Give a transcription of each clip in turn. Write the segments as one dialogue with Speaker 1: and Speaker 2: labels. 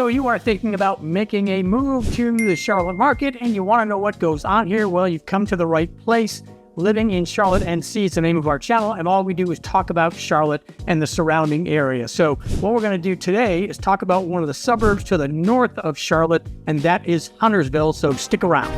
Speaker 1: So you are thinking about making a move to the Charlotte market and you want to know what goes on here? Well, you've come to the right place. Living in Charlotte NC is the name of our channel, and all we do is talk about Charlotte and the surrounding area. So what we're going to do today is talk about one of the suburbs to the north of Charlotte, and that is Huntersville, so stick around.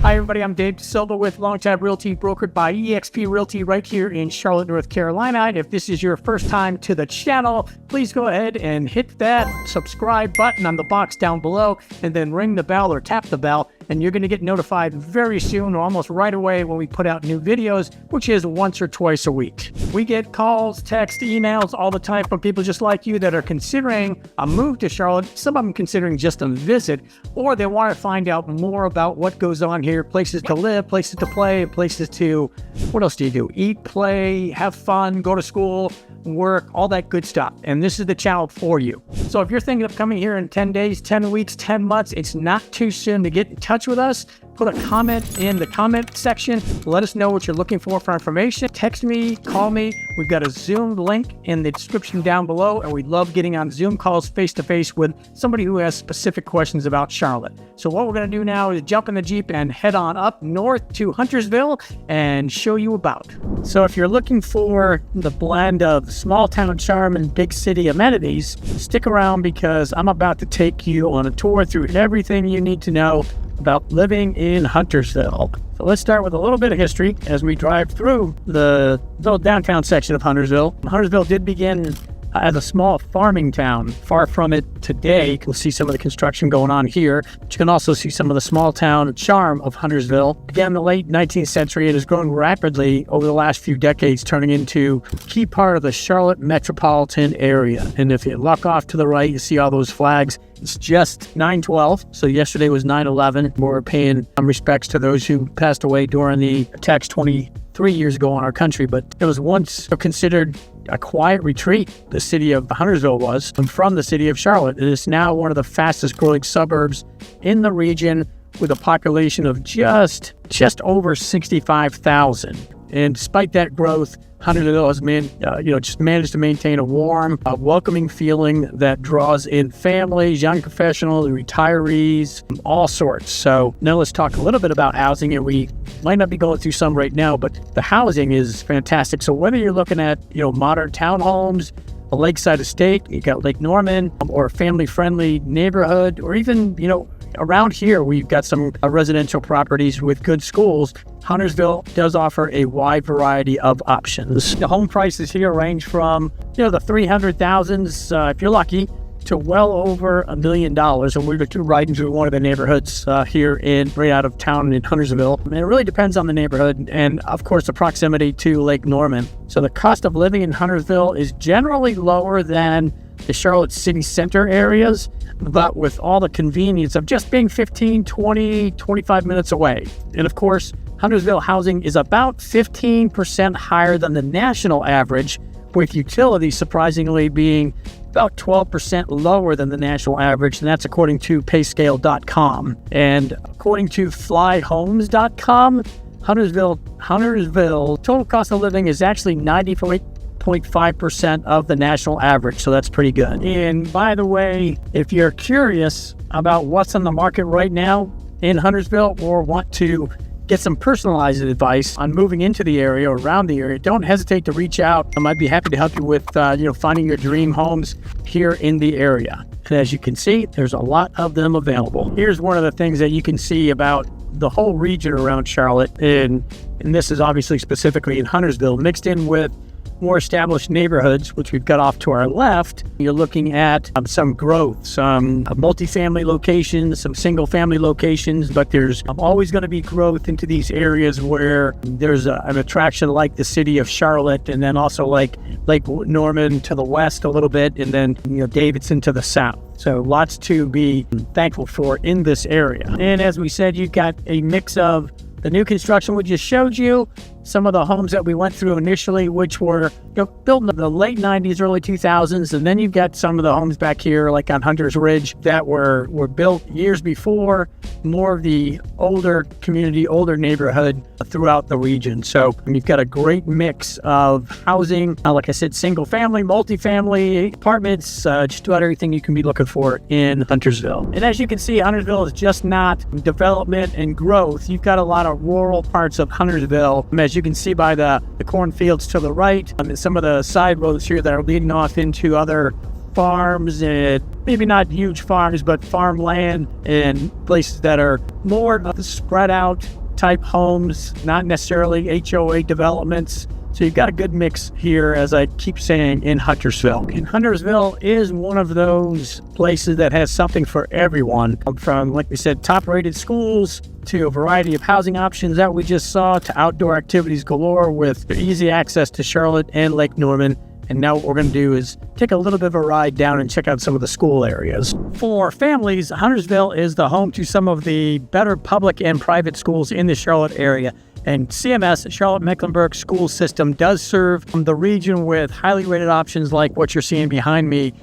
Speaker 1: Hi everybody, I'm Dave DeSilva with Longtime Realty, brokered by eXp Realty right here in Charlotte, North Carolina. If this is your first time to the channel, please go ahead and hit that subscribe button on the box down below and then ring the bell or tap the bell, and you're going to get notified very soon or almost right away when we put out new videos, which is once or twice a week. We get calls, texts, emails all the time from people just like you that are considering a move to Charlotte, some of them considering just a visit, or they want to find out more about what goes on here, places to live, places to play, places to, what else do you do? Eat, play, have fun, go to school, work, all that good stuff. And this is the channel for you. So if you're thinking of coming here in 10 days, 10 weeks, 10 months, it's not too soon to get in touch with us. Put a comment in the comment section. Let us know what you're looking for information. Text me, call me. We've got a Zoom link in the description down below, and we love getting on Zoom calls face-to-face with somebody who has specific questions about Charlotte. So what we're going to do now is jump in the Jeep and head on up north to Huntersville and show you about. So if you're looking for the blend of small town charm and big city amenities, stick around because I'm about to take you on a tour through everything you need to know about living in Huntersville. So let's start with a little bit of history as we drive through the little downtown section of Huntersville. Huntersville did begin as a small farming town. Far from it today. You can see some of the construction going on here, but you can also see some of the small town charm of Huntersville. Began in the late 19th century, it has grown rapidly over the last few decades, turning into a key part of the Charlotte metropolitan area. And if you look off to the right, you see all those flags. It's just 9/12, so yesterday was 9/11. We're paying some respects to those who passed away during the attacks 23 years ago on our country, but it was once considered a quiet retreat. The city of Huntersville was from the city of Charlotte. It is now one of the fastest growing suburbs in the region with a population of just over 65,000. And despite that growth, Huntersville has just managed to maintain a warm, welcoming feeling that draws in families, young professionals, retirees, all sorts. So now let's talk a little bit about housing, and we might not be going through some right now, but the housing is fantastic. So whether you're looking at, modern townhomes, a lakeside estate, you got Lake Norman, or a family-friendly neighborhood, or even, around here, we've got some residential properties with good schools. Huntersville does offer a wide variety of options. The home prices here range from, the 300,000s, if you're lucky, to well over $1 million. And we're right into one of the neighborhoods here right out of town in Huntersville. And it really depends on the neighborhood and, of course, the proximity to Lake Norman. So the cost of living in Huntersville is generally lower than the Charlotte city center areas, but with all the convenience of just being 15, 20, 25 minutes away. And of course, Huntersville housing is about 15% higher than the national average, with utilities surprisingly being about 12% lower than the national average, and that's according to payscale.com. And according to flyhomes.com, Huntersville total cost of living is actually 90.5% of the national average, so that's pretty good. And by the way, if you're curious about what's on the market right now in Huntersville or want to get some personalized advice on moving into the area or around the area, don't hesitate to reach out. I might be happy to help you with finding your dream homes here in the area. And as you can see, there's a lot of them available. Here's one of the things that you can see about the whole region around Charlotte, and this is obviously specifically in Huntersville, mixed in with more established neighborhoods, which we've got off to our left. You're looking at some growth, some multifamily locations, some single family locations, but there's always going to be growth into these areas where there's an attraction like the city of Charlotte, and then also like Lake Norman to the west a little bit, and then Davidson to the south. So lots to be thankful for in this area. And as we said, you've got a mix of the new construction we just showed you, some of the homes that we went through initially, which were built in the late 90s, early 2000s. And then you've got some of the homes back here, like on Hunter's Ridge, that were built years before, more of the older community, older neighborhood throughout the region. So you've got a great mix of housing, like I said, single family, multifamily, apartments, just about everything you can be looking for in Huntersville. And as you can see, Huntersville is just not development and growth. You've got a lot of rural parts of Huntersville, as you can see by the cornfields to the right, and some of the side roads here that are leading off into other farms, and maybe not huge farms, but farmland and places that are more spread out type homes, not necessarily HOA developments. So you've got a good mix here, as I keep saying, in Huntersville. And Huntersville is one of those places that has something for everyone, from, like we said, top-rated schools to a variety of housing options that we just saw, to outdoor activities galore with easy access to Charlotte and Lake Norman. And now what we're going to do is take a little bit of a ride down and check out some of the school areas. For families, Huntersville is the home to some of the better public and private schools in the Charlotte area. And CMS, Charlotte-Mecklenburg School System, does serve the region with highly rated options like what you're seeing behind me,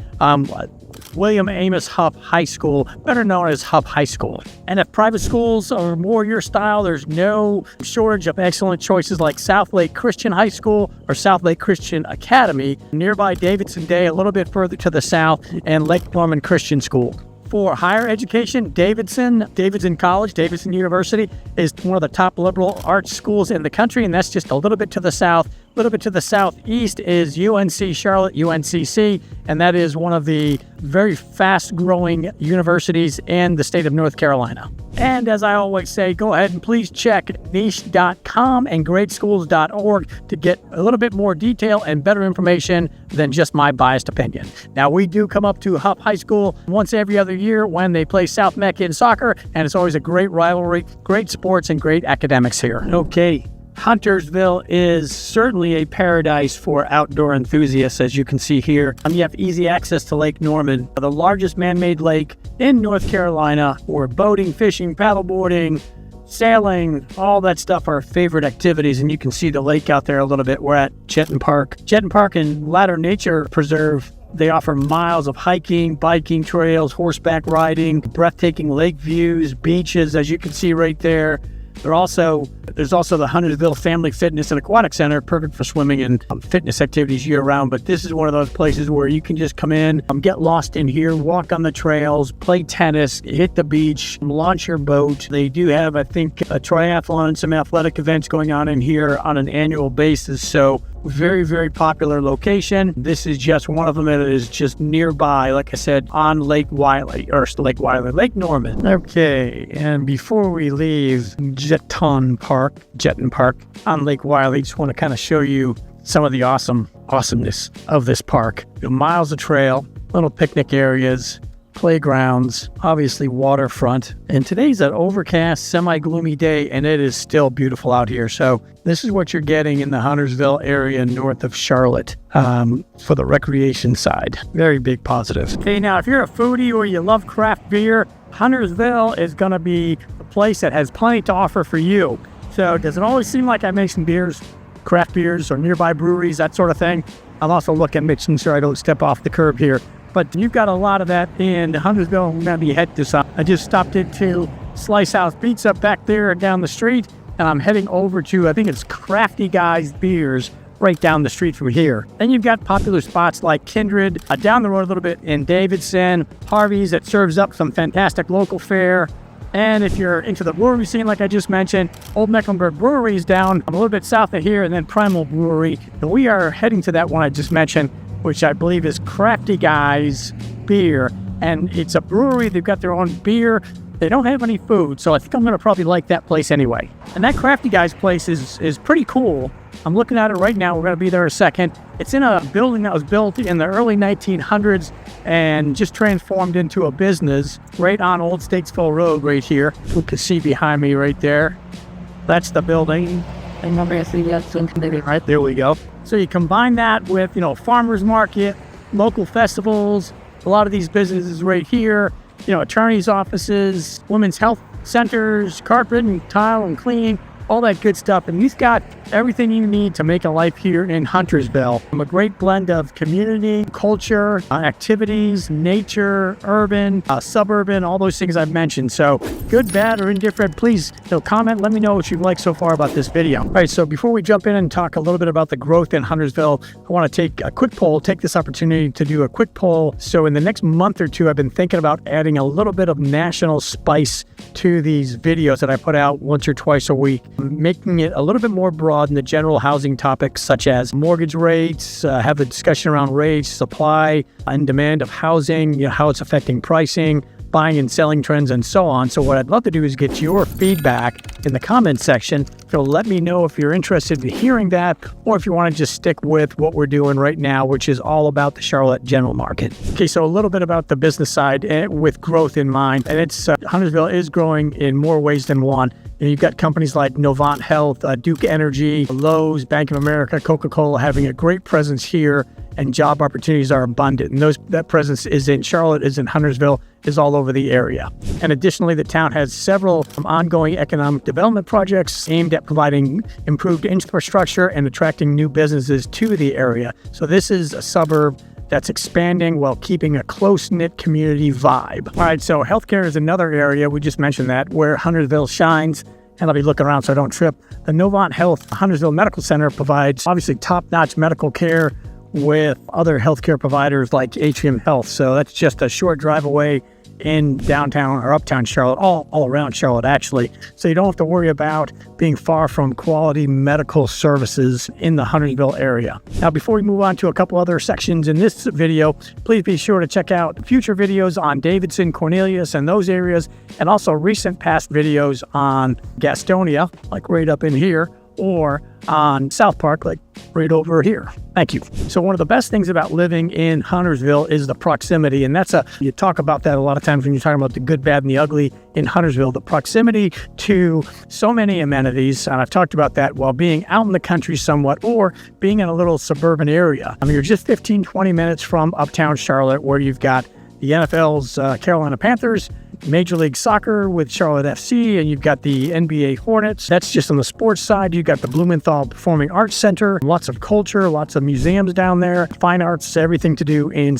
Speaker 1: William Amos Hupp High School, better known as Hupp High School. And if private schools are more your style, there's no shortage of excellent choices like South Lake Christian High School or South Lake Christian Academy, nearby Davidson Day, a little bit further to the south, and Lake Norman Christian School. For higher education, Davidson College, Davidson University, is one of the top liberal arts schools in the country, and that's just a little bit to the south. A little bit to the southeast is UNC Charlotte, UNCC, and that is one of the very fast-growing universities in the state of North Carolina. And as I always say, go ahead and please check niche.com and greatschools.org to get a little bit more detail and better information than just my biased opinion. Now, we do come up to Hupp High School once every other year when they play South Mech in soccer, and it's always a great rivalry, great sports, and great academics here. Okay. Huntersville is certainly a paradise for outdoor enthusiasts, as you can see here. You have easy access to Lake Norman, the largest man-made lake in North Carolina, where boating, fishing, paddleboarding, sailing, all that stuff are favorite activities. And you can see the lake out there a little bit. We're at Jetton Park. Jetton Park and Ladder Nature Preserve, they offer miles of hiking, biking trails, horseback riding, breathtaking lake views, beaches, as you can see right there. There's also the Huntersville Family Fitness and Aquatic Center, perfect for swimming and fitness activities year-round. But this is one of those places where you can just come in, get lost in here, walk on the trails, play tennis, hit the beach, launch your boat. They do have, I think, a triathlon and some athletic events going on in here on an annual basis. So very, very popular location. This is just one of them, and it is just nearby, like I said, on Lake Norman. Okay, and before we leave Jetton Park on Lake Wiley, just want to kind of show you some of the awesomeness of this park. Miles of trail, little picnic areas, playgrounds, obviously waterfront. And today's an overcast, semi-gloomy day, and it is still beautiful out here. So this is what you're getting in the Huntersville area north of Charlotte for the recreation side. Very big positive. Okay, now if you're a foodie or you love craft beer, Huntersville is going to be a place that has plenty to offer for you. So does it always seem like I mention beers, craft beers, or nearby breweries, that sort of thing? I'm also looking, making sure I don't step off the curb here. But you've got a lot of that in Huntersville. We're going to be heading to I just stopped into Slice House Pizza back there down the street, and I'm heading over to, I think it's Crafty Guys Beers, right down the street from here. Then you've got popular spots like Kindred, down the road a little bit in Davidson, Harvey's that serves up some fantastic local fare. And if you're into the brewery scene, like I just mentioned, Old Mecklenburg Breweries down a little bit south of here, and then Primal Brewery. And we are heading to that one I just mentioned, which I believe is Crafty Guys Beer. And it's a brewery. They've got their own beer. They don't have any food, so I think I'm going to probably like that place anyway. And that Crafty Guys place is pretty cool. I'm looking at it right now. We're going to be there in a second. It's in a building that was built in the early 1900s and just transformed into a business right on Old Statesville Road right here. You can see behind me right there. That's the building. Right, there we go. So you combine that with, farmers market, local festivals, a lot of these businesses right here, attorneys' offices, women's health centers, carpet and tile and cleaning, all that good stuff. And he's got everything you need to make a life here in Huntersville. A great blend of community, culture, activities, nature, urban, suburban, all those things I've mentioned. So good, bad, or indifferent, please comment. Let me know what you've liked so far about this video. All right, so before we jump in and talk a little bit about the growth in Huntersville, I want to take a quick poll, take this opportunity to do a quick poll. So in the next month or two, I've been thinking about adding a little bit of national spice to these videos that I put out once or twice a week, making it a little bit more broad in the general housing topics such as mortgage rates, have the discussion around rates, supply and demand of housing, how it's affecting pricing, buying and selling trends, and so on. So what I'd love to do is get your feedback in the comments section. So let me know if you're interested in hearing that, or if you want to just stick with what we're doing right now, which is all about the Charlotte general market. Okay, so a little bit about the business side with growth in mind. And it's Huntersville is growing in more ways than one. You've got companies like Novant Health, Duke Energy, Lowe's, Bank of America, Coca-Cola having a great presence here, and job opportunities are abundant. And that presence is in Charlotte, is in Huntersville, is all over the area. And additionally, the town has several ongoing economic development projects aimed at providing improved infrastructure and attracting new businesses to the area. So this is a suburb that's expanding while keeping a close-knit community vibe. All right, so healthcare is another area, we just mentioned that, where Huntersville shines. And I'll be looking around so I don't trip. The Novant Health Huntersville Medical Center provides obviously top-notch medical care with other healthcare providers like Atrium Health. So that's just a short drive away in downtown or uptown Charlotte, all around Charlotte actually. So you don't have to worry about being far from quality medical services in the Huntersville area. Now, before we move on to a couple other sections in this video, please be sure to check out future videos on Davidson, Cornelius, and those areas, and also recent past videos on Gastonia, like right up in here, or on South Park, like right over here. Thank you. So one of the best things about living in Huntersville is the proximity. And you talk about that a lot of times when you're talking about the good, bad, and the ugly in Huntersville, the proximity to so many amenities. And I've talked about that while being out in the country somewhat, or being in a little suburban area. I mean, you're just 15, 20 minutes from Uptown Charlotte, where you've got the NFL's Carolina Panthers, Major League Soccer with Charlotte FC, and you've got the NBA Hornets. That's just on the sports side. You've got the Blumenthal Performing Arts Center, lots of culture, lots of museums down there, fine arts, everything to do in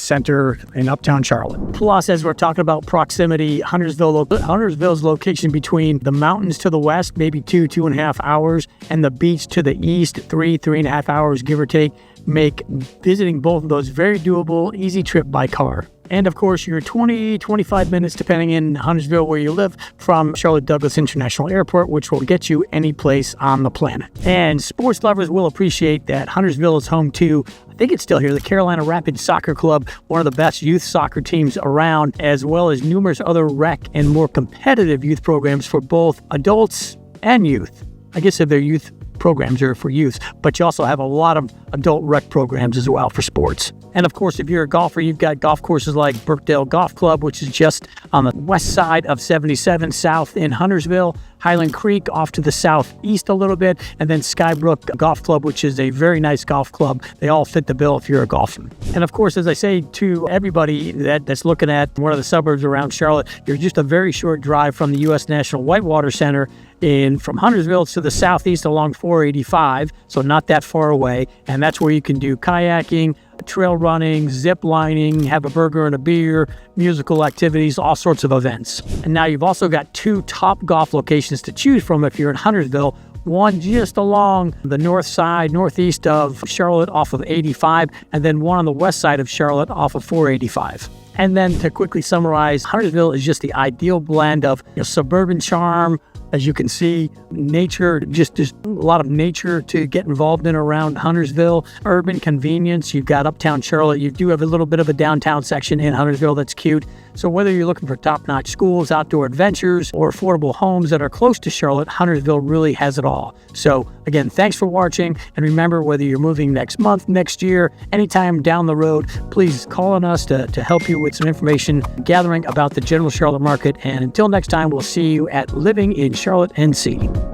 Speaker 1: Uptown Charlotte. Plus, as we're talking about proximity, Huntersville's location between the mountains to the west, maybe 2.5 hours, and the beach to the east, 3.5 hours, give or take, make visiting both of those very doable, easy trip by car. And of course, you're 20-25 minutes, depending in Huntersville where you live, from Charlotte Douglas International Airport, which will get you any place on the planet. And sports lovers will appreciate that Huntersville is home to, I think it's still here, the Carolina Rapids Soccer Club, one of the best youth soccer teams around, as well as numerous other rec and more competitive youth programs for both adults and youth. I guess if they're youth programs are for youth, but you also have a lot of adult rec programs as well for sports. And of course, if you're a golfer, you've got golf courses like Birkdale Golf Club, which is just on the west side of 77 South in Huntersville, Highland Creek off to the southeast a little bit, and then Skybrook Golf Club, which is a very nice golf club. They all fit the bill if you're a golfer. And of course, as I say to everybody that's looking at one of the suburbs around Charlotte, you're just a very short drive from the U.S. National Whitewater Center from Huntersville to the southeast along 485, so not that far away. And that's where you can do kayaking, trail running, zip lining, have a burger and a beer, musical activities, all sorts of events. And now you've also got 2 top golf locations to choose from if you're in Huntersville. One just along the north side, northeast of Charlotte off of 85, and then one on the west side of Charlotte off of 485. And then to quickly summarize, Huntersville is just the ideal blend of suburban charm. As you can see, nature, just a lot of nature to get involved in around Huntersville. Urban convenience, you've got Uptown Charlotte. You do have a little bit of a downtown section in Huntersville that's cute. So whether you're looking for top-notch schools, outdoor adventures, or affordable homes that are close to Charlotte, Huntersville really has it all. So again, thanks for watching. And remember, whether you're moving next month, next year, anytime down the road, please call on us to help you with some information gathering about the general Charlotte market. And until next time, we'll see you at Living in Charlotte NC.